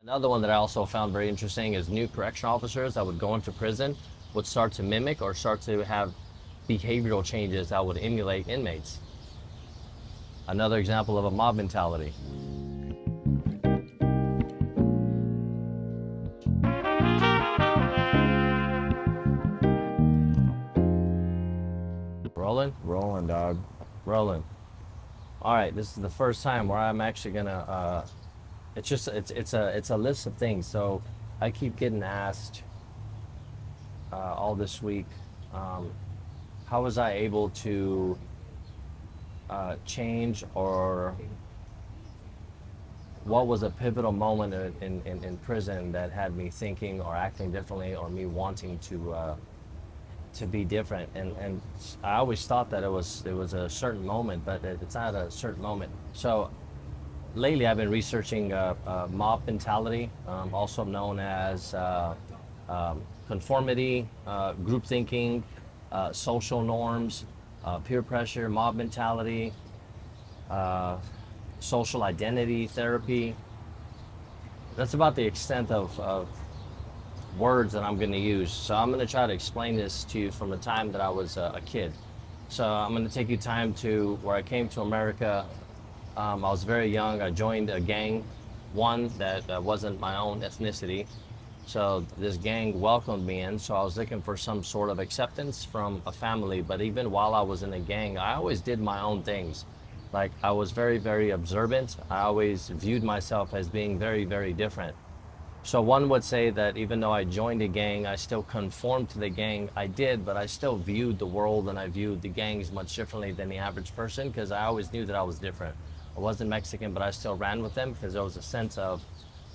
Another one that I also found very interesting is new correctional officers that would go into prison would start to mimic or start to have behavioral changes that would emulate inmates. Another example of a mob mentality. Rolling? Rolling, dog. Rolling. All right, this is the first time where I'm actually gonna, it's a list of things. So I keep getting asked all this week, how was I able to change, or what was a pivotal moment in prison that had me thinking or acting differently, or me wanting to be different? And I always thought that it was a certain moment, but it's not a certain moment. So lately I've been researching mob mentality, also known as conformity, group thinking, social norms, peer pressure, mob mentality, social identity therapy. That's about the extent of words that I'm going to use. So I'm going to try to explain this to you from the time that I was a kid. So I'm going to take you time to where I came to America. I was very young. I joined a gang, one that wasn't my own ethnicity. So this gang welcomed me in. So I was looking for some sort of acceptance from a family. But even while I was in a gang, I always did my own things. Like, I was very, very observant. I always viewed myself as being very, very different. So one would say that even though I joined a gang, I still conformed to the gang. I did, but I still viewed the world and I viewed the gangs much differently than the average person, because I always knew that I was different. I wasn't Mexican, but I still ran with them because there was a sense of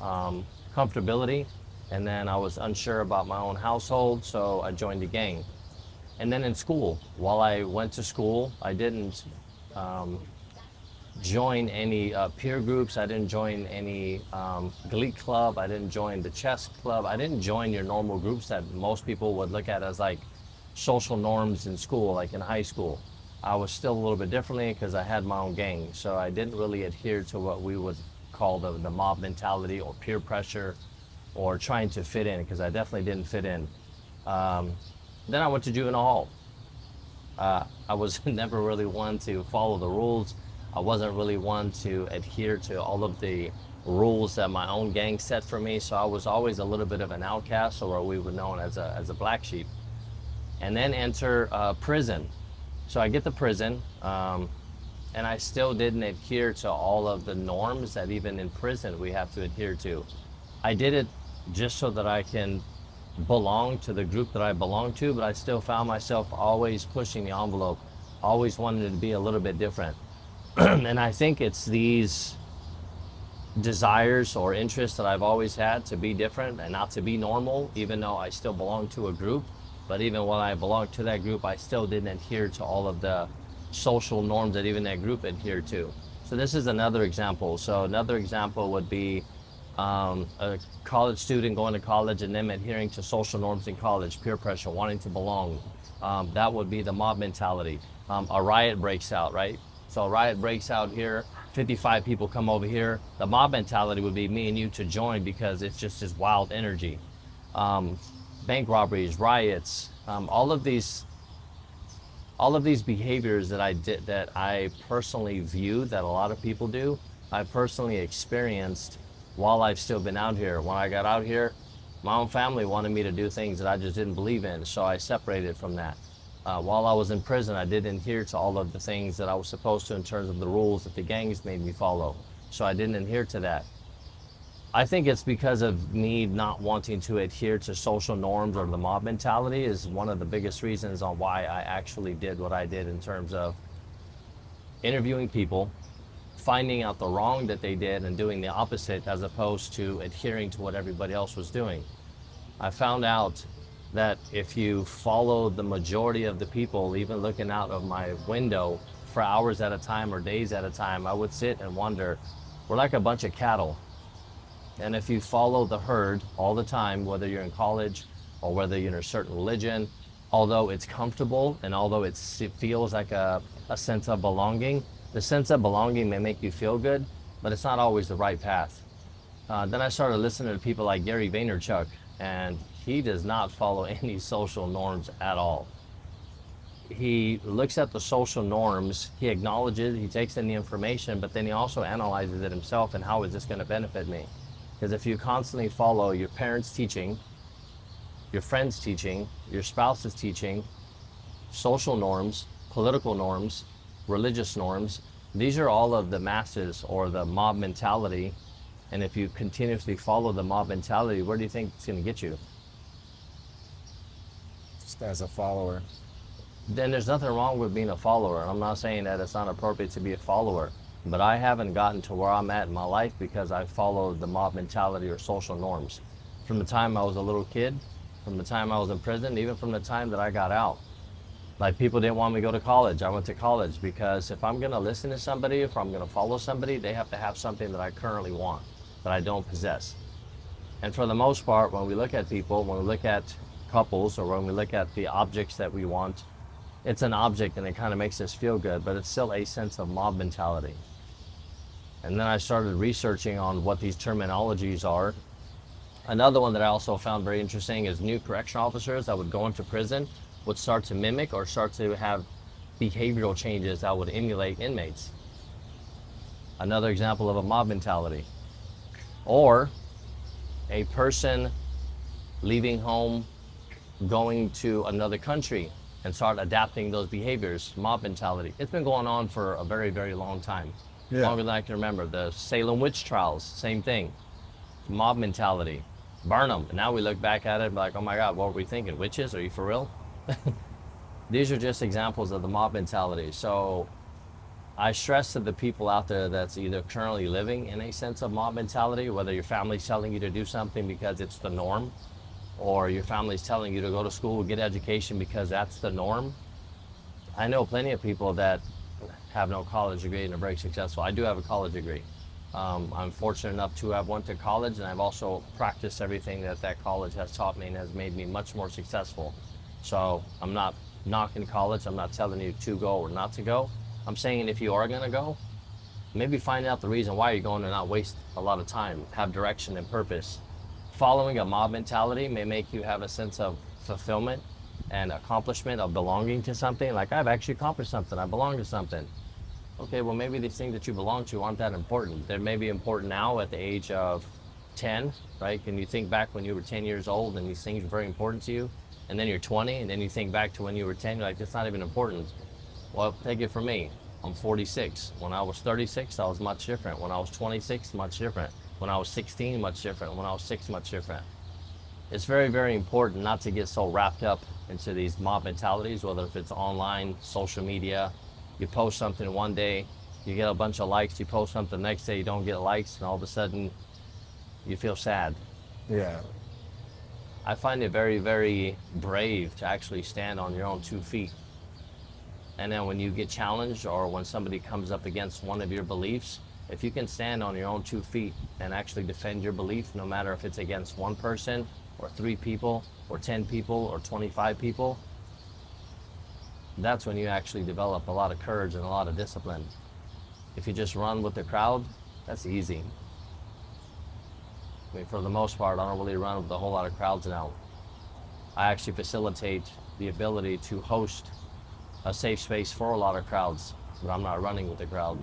comfortability. And then I was unsure about my own household, so I joined the gang. And then in school, while I went to school, I didn't join any peer groups. I didn't join any glee club. I didn't join the chess club. I didn't join your normal groups that most people would look at as like social norms in school, like in high school. I was still a little bit differently because I had my own gang. So I didn't really adhere to what we would call the mob mentality or peer pressure or trying to fit in, because I definitely didn't fit in. Then I went to juvenile hall. I was never really one to follow the rules. I wasn't really one to adhere to all of the rules that my own gang set for me. So I was always a little bit of an outcast, or what we would know as a black sheep. And then enter prison. So I get to prison, and I still didn't adhere to all of the norms that even in prison we have to adhere to. I did it just so that I can belong to the group that I belong to, but I still found myself always pushing the envelope, always wanted to be a little bit different. And I think it's these desires or interests that I've always had to be different and not to be normal, even though I still belong to a group. But even when I belonged to that group, I still didn't adhere to all of the social norms that even that group adhered to. So this is another example. So another example would be a college student going to college and them adhering to social norms in college, peer pressure, wanting to belong. That would be the mob mentality. A riot breaks out, right? So a riot breaks out here, 55 people come over here. The mob mentality would be me and you to join because it's just this wild energy. Bank robberies, riots, all of these behaviors that I personally view that a lot of people do, I personally experienced while I've still been out here. When I got out here, my own family wanted me to do things that I just didn't believe in, so I separated from that. While I was in prison, I didn't adhere to all of the things that I was supposed to in terms of the rules that the gangs made me follow, so I didn't adhere to that. I think it's because of me not wanting to adhere to social norms or the mob mentality is one of the biggest reasons on why I actually did what I did in terms of interviewing people, finding out the wrong that they did and doing the opposite as opposed to adhering to what everybody else was doing. I found out that if you follow the majority of the people, even looking out of my window for hours at a time or days at a time, I would sit and wonder, we're like a bunch of cattle. And if you follow the herd all the time, whether you're in college or whether you're in a certain religion, although it's comfortable and although it feels like a sense of belonging, the sense of belonging may make you feel good, but it's not always the right path. Then I started listening to people like Gary Vaynerchuk, and he does not follow any social norms at all. He looks at the social norms, he acknowledges, he takes in the information, but then he also analyzes it himself and how is this going to benefit me? Because if you constantly follow your parents' teaching, your friends' teaching, your spouse's teaching, social norms, political norms, religious norms, these are all of the masses or the mob mentality. And if you continuously follow the mob mentality, where do you think it's going to get you? Just as a follower. Then there's nothing wrong with being a follower. I'm not saying that it's not appropriate to be a follower, but I haven't gotten to where I'm at in my life because I followed the mob mentality or social norms. From the time I was a little kid, from the time I was in prison, even from the time that I got out. Like, people didn't want me to go to college. I went to college because if I'm going to listen to somebody, if I'm going to follow somebody, they have to have something that I currently want, that I don't possess. And for the most part, when we look at people, when we look at couples, or when we look at the objects that we want, it's an object and it kind of makes us feel good, but it's still a sense of mob mentality. And then I started researching on what these terminologies are. Another one that I also found very interesting is new correctional officers that would go into prison would start to mimic or start to have behavioral changes that would emulate inmates. Another example of a mob mentality. Or a person leaving home, going to another country, and start adapting those behaviors, mob mentality. It's been going on for a very, very long time. Yeah. Longer than I can remember. The Salem witch trials, same thing. Mob mentality. Burn them. And now we look back at it and be like, oh my God, what were we thinking? Witches? Are you for real? These are just examples of the mob mentality. So I stress to the people out there that's either currently living in a sense of mob mentality, whether your family's telling you to do something because it's the norm, or your family's telling you to go to school, get education because that's the norm. I know plenty of people that have no college degree and are very successful. I do have a college degree. I'm fortunate enough to have went to college, and I've also practiced everything that that college has taught me and has made me much more successful. So I'm not knocking college. I'm not telling you to go or not to go. I'm saying if you are going to go, maybe find out the reason why you're going and not waste a lot of time, have direction and purpose. Following a mob mentality may make you have a sense of fulfillment and accomplishment of belonging to something. Like, I've actually accomplished something, I belong to something. Okay, well, maybe these things that you belong to aren't that important. They may be important now at the age of 10, right? Can you think back when you were 10 years old and these things were very important to you? And then you're 20, and then you think back to when you were 10, you're like, it's not even important. Well, take it from me. I'm 46. When I was 36, I was much different. When I was 26, much different. When I was 16, much different. When I was 6, much different. It's very, very important not to get so wrapped up into these mob mentalities, whether if it's online, social media. You post something one day, you get a bunch of likes. You post something the next day, you don't get likes, and all of a sudden you feel sad. Yeah. I find it very, very brave to actually stand on your own 2 feet. And then when you get challenged, or when somebody comes up against one of your beliefs, if you can stand on your own 2 feet and actually defend your belief, no matter if it's against one person or 3 people or 10 people or 25 people, that's when you actually develop a lot of courage and a lot of discipline. If you just run with the crowd, that's easy. I mean, for the most part, I don't really run with a whole lot of crowds now. I actually facilitate the ability to host a safe space for a lot of crowds, but I'm not running with the crowd.